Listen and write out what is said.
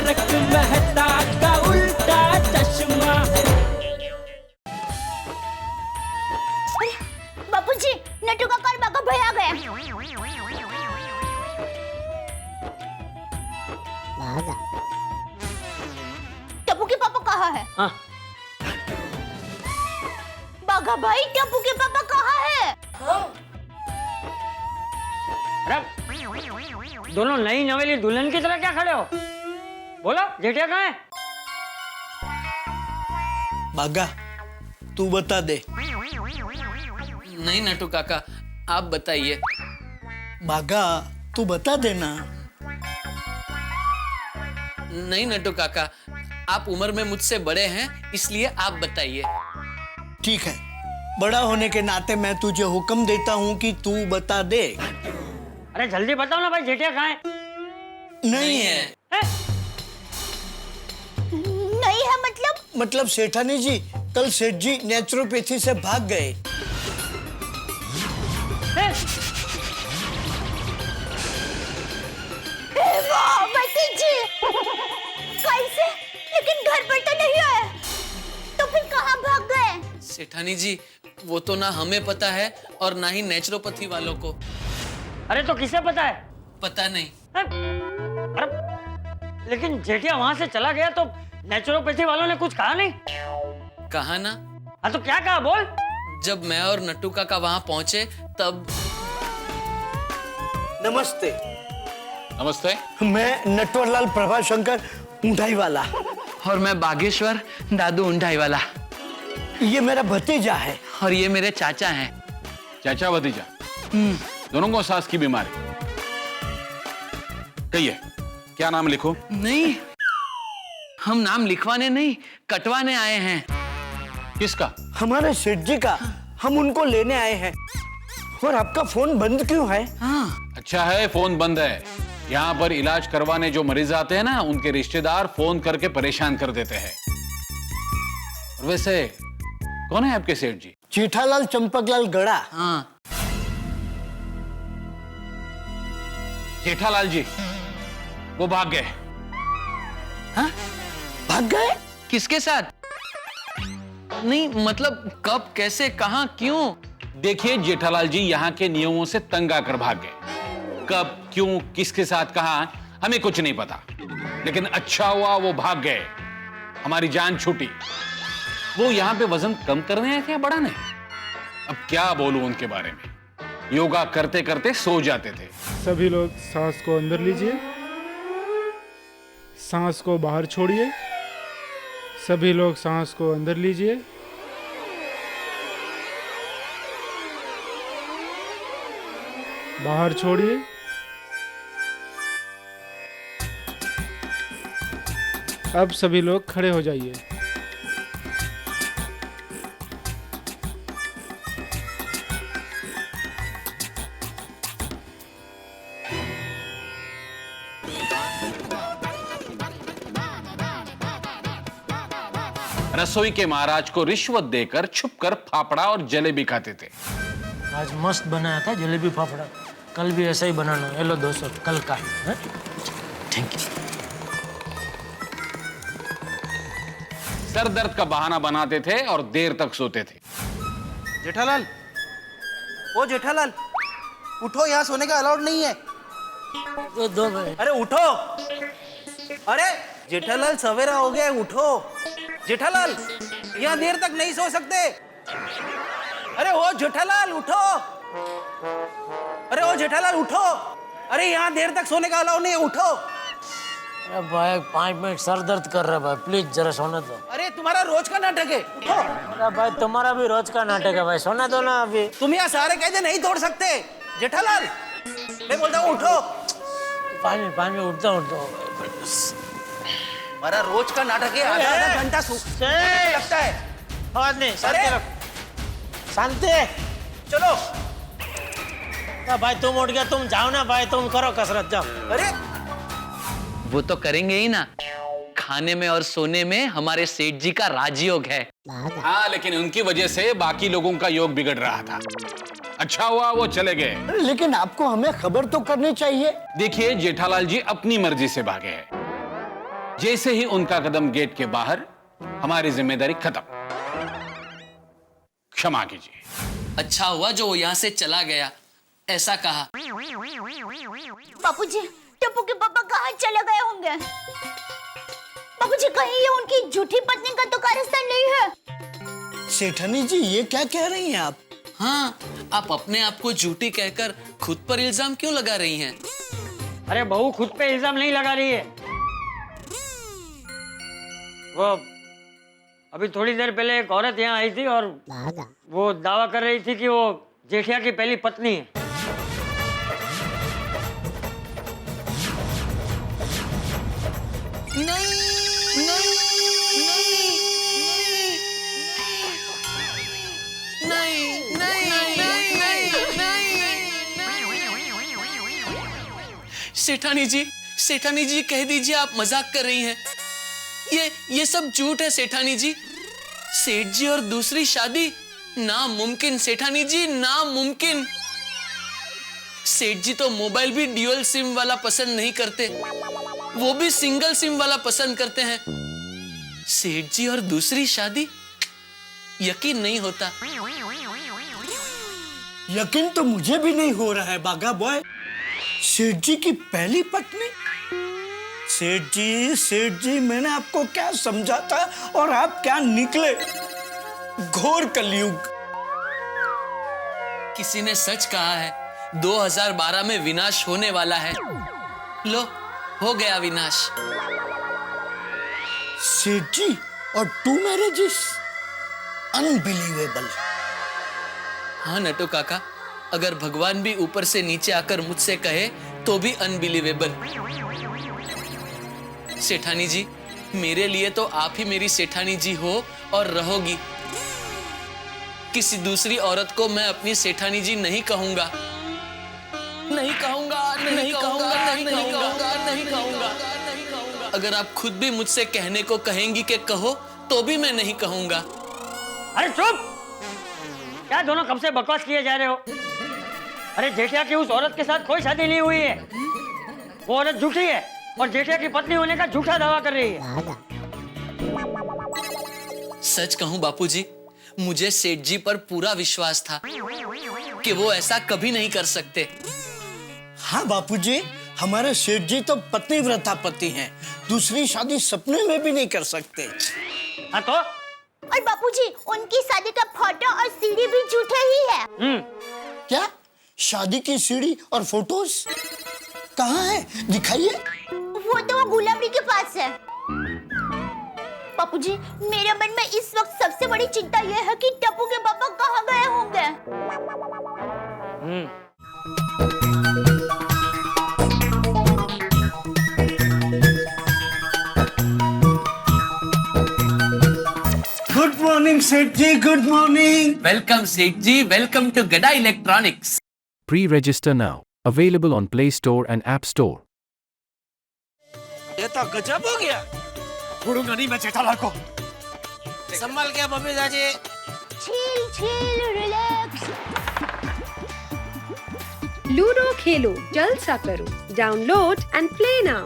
तारक मेहता का उल्टा चश्मा। बापूजी, नट्टू काका और बाघा भाई आ गए। टप्पू के पापा कहाँ है? हाँ। बाघा भाई, टप्पू के पापा कहाँ है? अरे दोनों नई नवेली दुल्हन की तरह क्या खड़े हो? बोलो जेठिया कहाँ है? बागा, तू बता दे। नहीं नट्टू काका, आप बताइए। बागा, तू बता देना। नहीं नट्टू काका, आप उम्र में मुझसे बड़े हैं, इसलिए आप बताइए। ठीक है, बड़ा होने के नाते मैं तुझे हुक्म देता हूँ कि तू बता दे। अरे जल्दी बताओ ना भाई, जेठिया कहाँ है? नहीं है। नहीं है मतलब सेठानी जी, कल सेठ जी नेचुरोपैथी से भाग गए। वाह भतीजी, कैसे? लेकिन घर पर तो नहीं आए, तो फिर कहाँ भाग गए? सेठानी जी, वो तो ना हमें पता है और ना ही नेचुरोपैथी वालों को। अरे तो किसे पता है? पता नहीं। अरे लेकिन जेठिया वहां से चला गया तो नेचुरोपैथी वालों ने कुछ कहा नहीं? कहा ना। हाँ तो क्या कहा, बोल। जब मैं और नट्टू काका वहां पहुंचे तब। नमस्ते। नमस्ते। मैं नटवरलाल प्रभाशंकर ऊंढाई वाला। और मैं बागेश्वर दादू ऊंढाई वाला। ये मेरा भतीजा है। और ये मेरे चाचा हैं। चाचा भतीजा दोनों को सांस की बीमारी। कहिए, क्या नाम लिखो? नहीं, हम नाम लिखवाने नहीं, कटवाने आए हैं। किसका? हमारे सेठ जी का। हम उनको लेने आए हैं। और आपका फोन बंद क्यों है? हाँ। अच्छा है फोन बंद है। यहाँ पर इलाज करवाने जो मरीज आते हैं ना, उनके रिश्तेदार फोन करके परेशान कर देते हैं। और वैसे कौन है आपके सेठ जी? जेठालाल चंपकलाल गड़ा। हाँ। जेठालाल जी वो भाग गए। हाँ? भाग गए? किसके साथ? नहीं मतलब कब, कैसे, कहां, क्यों? देखिए जेठालाल जी यहाँ के नियमों से तंग आकर भाग गए। कब, क्यों, किसके साथ, कहां, हमें कुछ नहीं पता। लेकिन अच्छा हुआ वो भाग गए, हमारी जान छूटी। वो यहाँ पे वजन कम करने आए थे या बढ़ाने? अब क्या बोलूं उनके बारे में। योगा करते करते सो जाते थे। सभी लोग सांस को अंदर लीजिए, सांस को बाहर छोड़िए। सभी लोग सांस को अंदर लीजिए, बाहर छोड़िए। अब सभी लोग खड़े हो जाइए। रसोई के महाराज को रिश्वत देकर छुपकर फाफड़ा और जलेबी खाते थे। आज मस्त बनाया था जलेबी फाफड़ा। कल भी ऐसा ही बनाना। ये लो 200 कल का। Thank you. सर दर्द का बहाना बनाते थे और देर तक सोते थे। जेठालाल, ओ जेठालाल, उठो, यहाँ सोने का अलाउड नहीं है। दो मिनट। अरे उठो। अरे जेठालाल, सवेरा हो गया, उठो। जेठालाल, यहाँ देर तक नहीं सो सकते। अरे ओ जेठालाल उठो। अरे ओ जेठालाल उठो। अरे यहाँ देर तक सोने का अलाउ नहीं है, उठो। अरे भाई 5 मिनट सर दर्द कर रहा है भाई, प्लीज जरा सोने दो। अरे तुम्हारा रोज का नाटक है, उठो। अरे भाई तुम्हारा भी रोज का नाटक है भाई, सोने दो ना अभी। तुम यहाँ सारे कायदे नहीं तोड़ सकते। जेठालाल, मैं बोलता हूँ उठो। 5 मिनट उठता हूँ। हमारा रोज का नाटक है, आधा घंटा लगता है। आवाज नहीं, शांति रख, शांति। चलो भाई तुम उठ गया, तुम जाओ ना भाई, तुम करो कसरत, जाओ। अरे वो तो करेंगे ही ना। खाने में और सोने में हमारे सेठ जी का राजयोग है। हाँ, लेकिन उनकी वजह से बाकी लोगों का योग बिगड़ रहा था। अच्छा हुआ वो चले गए। लेकिन आपको हमें खबर तो करनी चाहिए। देखिए जेठालाल जी अपनी मर्जी से भागे हैं। जैसे ही उनका कदम गेट के बाहर, हमारी जिम्मेदारी खत्म। क्षमा कीजिए। अच्छा हुआ जो वो यहाँ से चला गया, ऐसा कहा। बापूजी, टप्पू के पापा कहाँ चले गए होंगे? बापूजी, कहीं ये उनकी झूठी पत्नी का तो कारस्तान नहीं है? सेठानी जी, ये क्या कह रही हैं आप? हाँ, आप अपने आप को झूठी कहकर खुद पर इल्जाम क्यों लगा रही हैं? अरे बहू खुद पे इल्जाम नहीं लगा रही है। वो अभी थोड़ी देर पहले एक औरत यहाँ आई थी और वो दावा कर रही थी कि वो जेठिया की पहली पत्नी है। सेठानी जी कह दीजिए, आप मजाक कर रही हैं। ये सब झूठ है सेठानी जी। सेठ जी और दूसरी शादी नामुमकिन सेठानी जी, नामुमकिन। सेठ जी तो मोबाइल भी ड्यूअल सिम वाला पसंद नहीं करते, वो भी सिंगल सिम वाला पसंद करते हैं। सेठ जी और दूसरी शादी, यकीन नहीं होता। यकीन तो मुझे भी नहीं हो रहा है बागा बॉय। सेठ जी की पहली पत्नी? सेठ जी, मैंने आपको क्या समझा था और आप क्या निकले? घोर कलयुग। किसी ने सच कहा है, 2012 में विनाश होने वाला है। लो, हो गया विनाश। सेठ जी और 2 मैरिजेस, अनबिलीवेबल। हाँ नटू काका, अगर भगवान भी ऊपर से नीचे आकर मुझसे कहे तो भी अनबिलीवेबल। सेठानी जी, मेरे लिए तो आप ही मेरी सेठानी जी हो और रहोगी। किसी दूसरी औरत को मैं अपनी सेठानी जी नहीं कहूंगा। अगर आप खुद भी मुझसे कहने को कहेंगी कि कहो, तो भी मैं नहीं कहूंगा। अरे चुप! क्या दोनों कब से बकवास किए जा रहे हो? अरे जेठिया की उस औरत के साथ कोई शादी नहीं हुई है। वो औरत झूठी है और जेठिया की पत्नी होने का झूठा दावा कर रही है। सच कहूं बापूजी, मुझे सेठ जी पर पूरा विश्वास था कि वो ऐसा कभी नहीं कर सकते। हाँ बापूजी, हमारे सेठ जी तो पतिव्रता पति हैं, दूसरी शादी सपने में भी नहीं कर सकते। हाँ तो? और बापूजी, उनकी शादी का फोटो और सीडी भी झूठे ही है। क्या? शादी की सीडी और फोटोज कहाँ है? दिखाइए। वो तो वो गुलाबरी के पास है। बापूजी, मेरे मन में इस वक्त सबसे बड़ी चिंता यह है कि टप्पू के पापा कहाँ गए होंगे। गुड मॉर्निंग सेठ जी, good morning. Welcome Seth ji, welcome to Gada electronics. Pre-register now. Available on Play Store and App Store. ये तो गजब हो गया। छोड़ूंगा नहीं मैं जेठालाल को। संभाल के बबी दादी। Chill relax. लूडो खेलो, जलसा करो, डाउनलोड एंड प्ले नाउ।